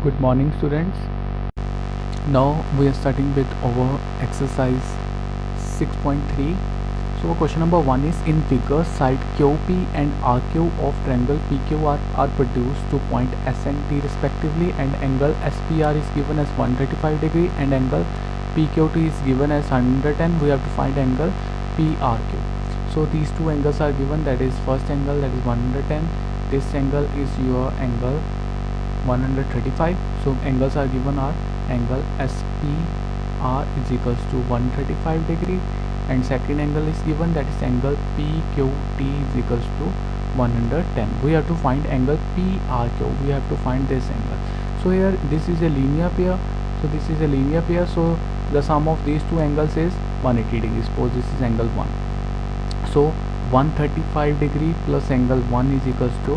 Good morning, students. Now we are starting with our exercise 6.3. So question number 1 is, in figure side QP and RQ of triangle PQR are produced to point S and T respectively, and angle SPR is given as 135 degree and angle PQT is given as 110. We have to find angle PRQ. So these two angles are given, that is first angle, that is 110. This angle is your angle 135. So angles are given are angle SPR is equals to 135 degree, and second angle is given, that is angle PQT is equals to 110. We have to find angle PRQ. We have to find this angle. So here this is a linear pair. So this is a linear pair. So the sum of these two angles is 180 degrees. Suppose this is angle 1. So 135 degree plus angle 1 is equals to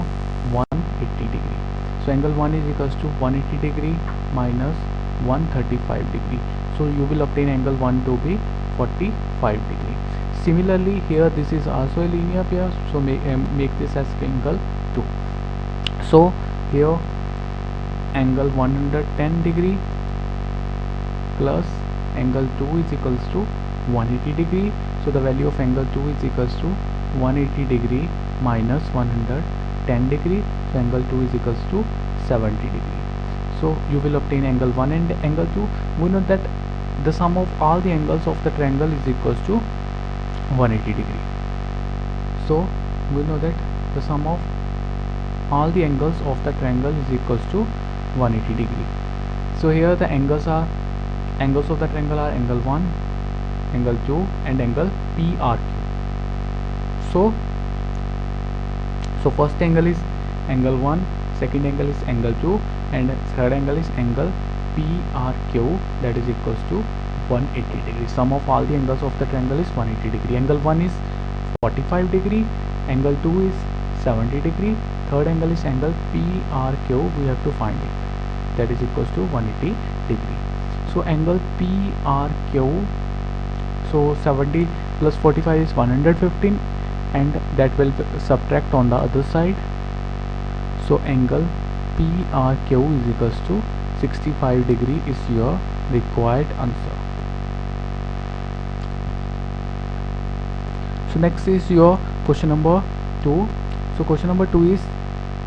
180 degree. So angle 1 is equals to 180 degree minus 135 degree. So you will obtain angle 1 to be 45 degree. Similarly here this is also a linear pair. So make this as angle 2. So here angle 110 degree plus angle 2 is equals to 180 degree. So the value of angle 2 is equals to 180 degree minus 110 degree. So angle 2 is equals to 70 degree. So you will obtain angle 1 and angle 2. We know that the sum of all the angles of the triangle is equals to 180 degree. So we know that the sum of all the angles of the triangle is equals to 180 degree. So here the angles of the triangle are angle 1, angle 2 and angle PRQ. So first angle is angle 1, second angle is angle 2 and third angle is angle PRQ, that is equals to 180 degree. Sum of all the angles of the triangle is 180 degree. Angle 1 is 45 degree, angle 2 is 70 degree, third angle is angle PRQ. We have to find it, that is equals to 180 degree. So angle PRQ, so 70 plus 45 is 115 and that will subtract on the other side. So angle PRQ is equals to 65 degree is your required answer. So next is your question number 2. So question number 2 is,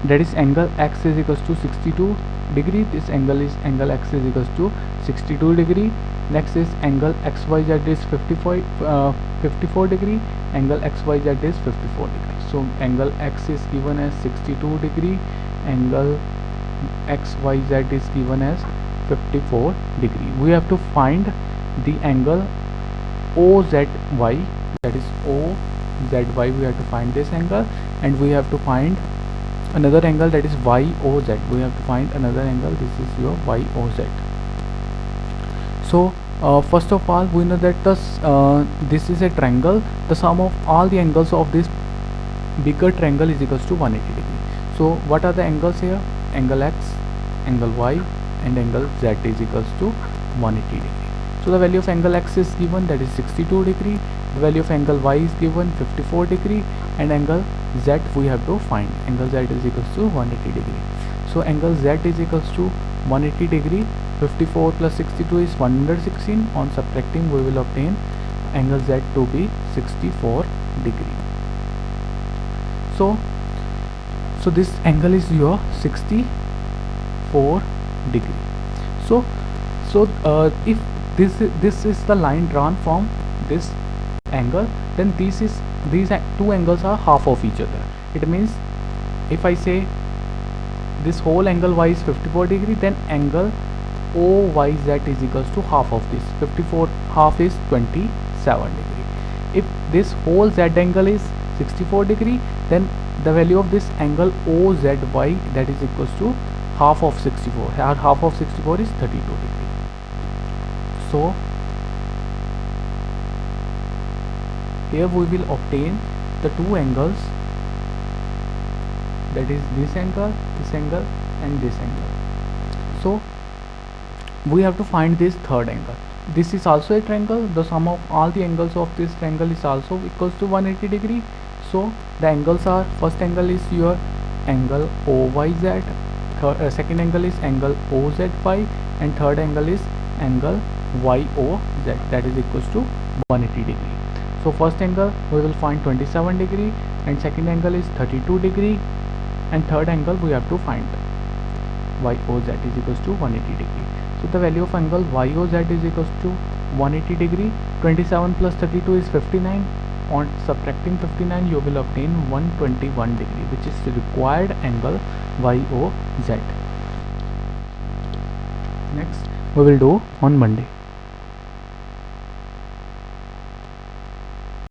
that is angle X is equals to 62 degree. This angle X is equals to 62 degree. Next is angle XYZ is 54 degree. Angle XYZ is 54 degree. So angle X is given as 62 degree. Angle XYZ is given as 54 degree. We have to find the angle OZY, that is OZY. We have to find this angle, and we have to find another angle, that is YOZ. We have to find another angle. This is your YOZ. So first of all, we know that this is a triangle. The sum of all the angles of this bigger triangle is equals to 180 degree. So what are the angles here? Angle X, angle Y and angle Z is equals to 180 degree. So the value of angle X is given, that is 62 degree. The value of angle Y is given 54 degree, and angle Z we have to find. Angle Z is equals to 180 degree. So angle Z is equals to 180 degree. 54 plus 62 is 116. On subtracting, we will obtain angle Z to be 64 degree. So this angle is your 64 degree. So if this is the line drawn from this angle, then these two angles are half of each other. It means if I say this whole angle Y is 54 degree, then angle OYZ is equals to half of this. 54 half is 27 degree. If this whole Z angle is 64 degree, then the value of this angle OZY, that is equals to half of 64. Half of 64 is 32 degree. So here we will obtain the two angles, that is this angle and this angle. So we have to find this third angle. This is also a triangle. The sum of all the angles of this triangle is also equals to 180 degree. So the angles are, first angle is your angle OYZ second angle is angle OZY, and third angle is angle YOZ, that is equals to 180 degree. So first angle we will find 27 degree, and second angle is 32 degree, and third angle we have to find YOZ is equals to 180 degree. So the value of angle YOZ is equals to 180 degree. 27 plus 32 is 59. On subtracting 59 you will obtain 121 degree, which is the required angle YOZ. Next we will do on Monday.